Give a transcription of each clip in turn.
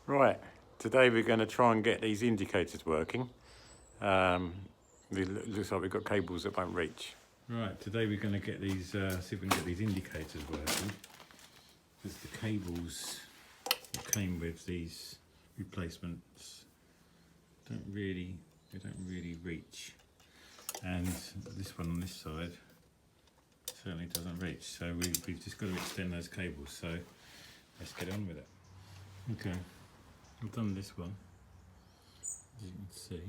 Right, today we're going to try and get these indicators working. It looks like we've got cables that won't reach. Right, today we're going to get these, see if we can get these indicators working. Because the cables that came with these replacements they don't really reach. And this one on this side certainly doesn't reach. So we've just got to extend those cables. So let's get on with it. Okay. I've done this one, as you can see.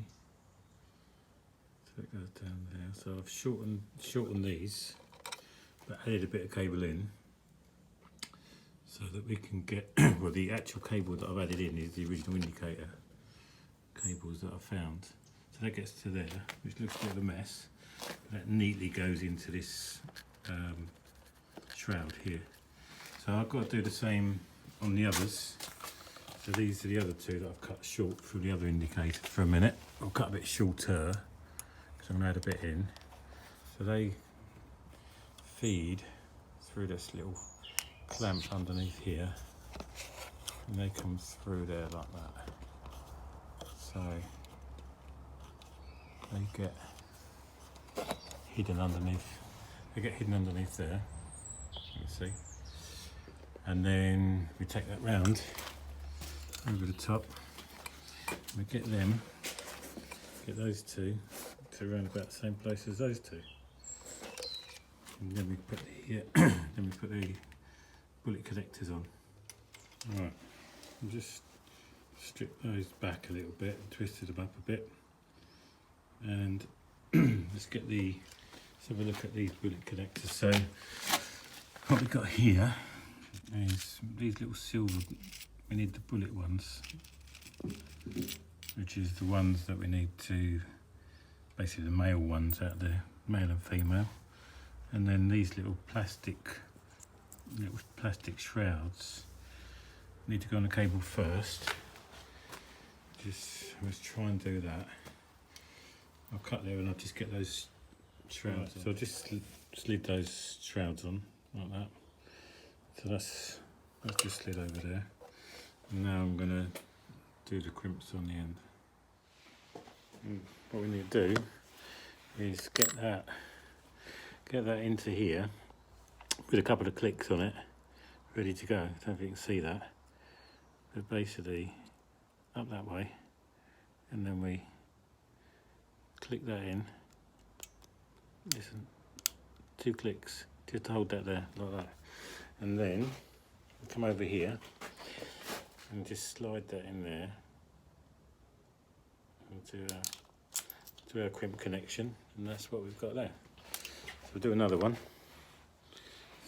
So it goes down there. So I've shortened these, but added a bit of cable in, so that we can get, well, the actual cable that I've added in is the original indicator cables that I found. So that gets to there, which looks a bit of a mess. That neatly goes into this shroud here. So I've got to do the same on the others. So these are the other two that I've cut short from the other indicator for a minute. I'll cut a bit shorter because I'm going to add a bit in. So they feed through this little clamp underneath here, and they come through there like that. So they get hidden underneath. They get hidden underneath there. You can see. And then we take that round over the top. We get those two to around about the same place as those two. And then we put the bullet connectors on. Right, and just strip those back a little bit, twisted them up a bit, and let's have a look at these bullet connectors. So what we've got here is these little silver. We need the bullet ones, which is the ones that we need to, basically the male ones out there, male and female. And then these little plastic shrouds need to go on the cable first. Let's try and do that. I'll cut there and I'll just get those shrouds. So I'll just slid those shrouds on like that. So that's just slid over there. And now I'm going to do the crimps on the end. And what we need to do is get that into here with a couple of clicks on it, ready to go. I don't know if you can see that, but basically up that way, and then we click that in. Listen, 2 clicks, just to hold that there like that, and then come over here and just slide that in there to our crimp connection, and that's what we've got there. So we'll do another one.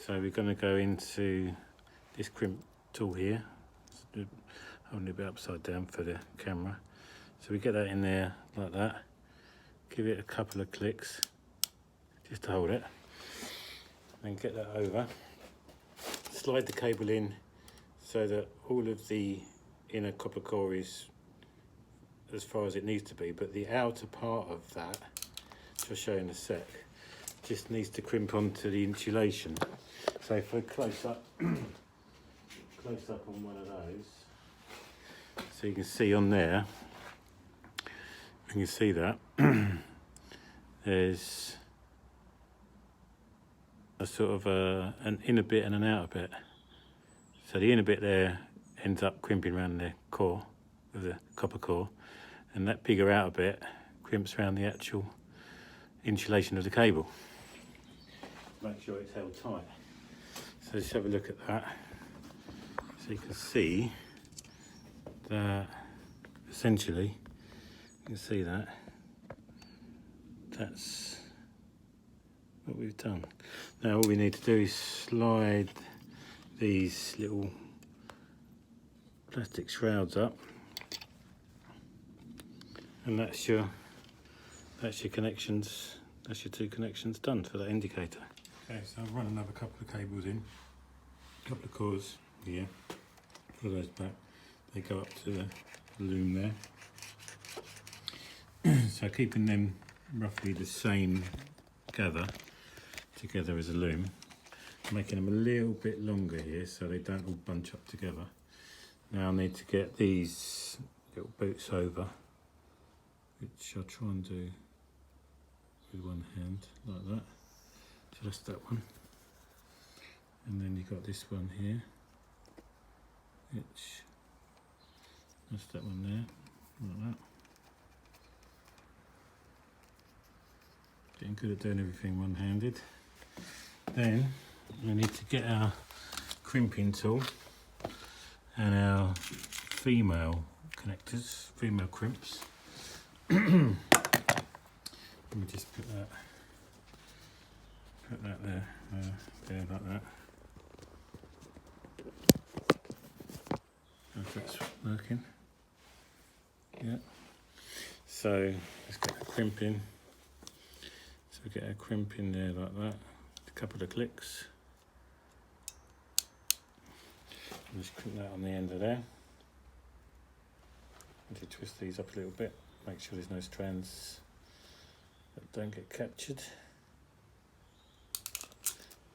So we're going to go into this crimp tool here, holding it a bit upside down for the camera. So we get that in there like that, give it a couple of clicks just to hold it, then get that over, slide the cable in so that all of the inner copper core is as far as it needs to be, but the outer part of that, which I'll show you in a sec, just needs to crimp onto the insulation. So if I close up on one of those, so you can see on there, you can see that there's a sort of an inner bit and an outer bit. So the inner bit there ends up crimping around the core, of the copper core, and that bigger outer bit crimps around the actual insulation of the cable. Make sure it's held tight. So let's have a look at that. So you can see that essentially, you can see that's what we've done. Now all we need to do is slide these little plastic shrouds up, and that's your connections. That's your 2 connections done for that indicator. Okay, so I've run another couple of cables in, a couple of cores here. Pull those back. They go up to the loom there. So keeping them roughly the same together as a loom, making them a little bit longer here so they don't all bunch up together. Now I need to get these little boots over, which I'll try and do with one hand like that. So that's that one. And then you've got this one here, which that's that one there, like that. Getting good at doing everything one-handed. Then we need to get our crimping tool and our female connectors, female crimps. Let me just put that there, there like that. If that's working. Yeah. So let's get a crimp in. So we get a crimp in there like that. A couple of clicks. And just crimp that on the end of there. And you twist these up a little bit. Make sure there's no strands that don't get captured.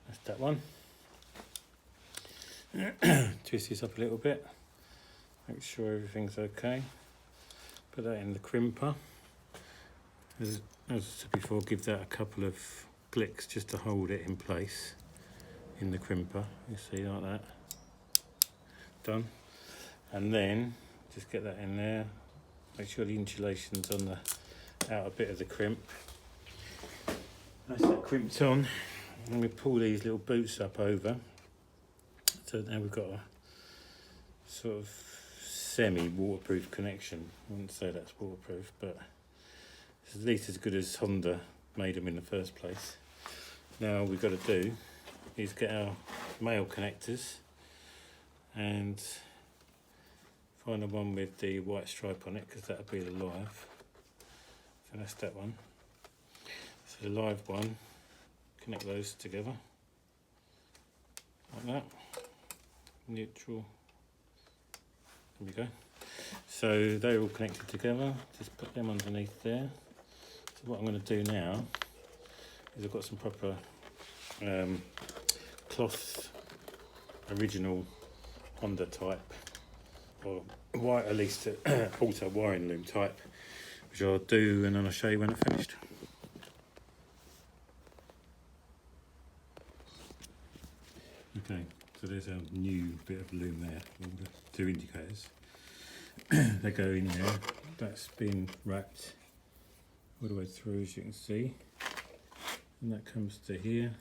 That's that one. Twist these up a little bit. Make sure everything's okay. Put that in the crimper. As I said before, give that a couple of clicks just to hold it in place in the crimper. You see, like that. Done. And then just get that in there. Make sure the insulation's on the outer bit of the crimp. That's that crimped on. And we pull these little boots up over. So now we've got a sort of semi-waterproof connection. I wouldn't say that's waterproof, but it's at least as good as Honda made them in the first place. Now all we've got to do is get our male connectors and find the one with the white stripe on it, because that'll be the live. So that's that one. So the live one, connect those together like that. Neutral. There we go. So they're all connected together. Just put them underneath there. So what I'm going to do now is I've got some proper cloth, original Honda type, or white, at least auto wiring loom type, which I'll do and then I'll show you when I've finished. Okay, so there's our new bit of loom there, all the two indicators. They go in there. That's been wrapped all the way through, as you can see, and that comes to here,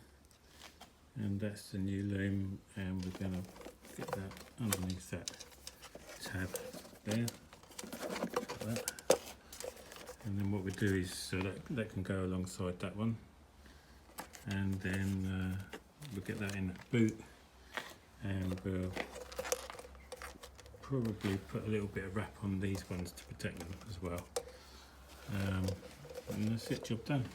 and that's the new loom, and we're going to get that underneath that tab there, like that. And then what we do is, so that can go alongside that one, and then we'll get that in the boot, and we'll probably put a little bit of wrap on these ones to protect them as well. And that's it, job done.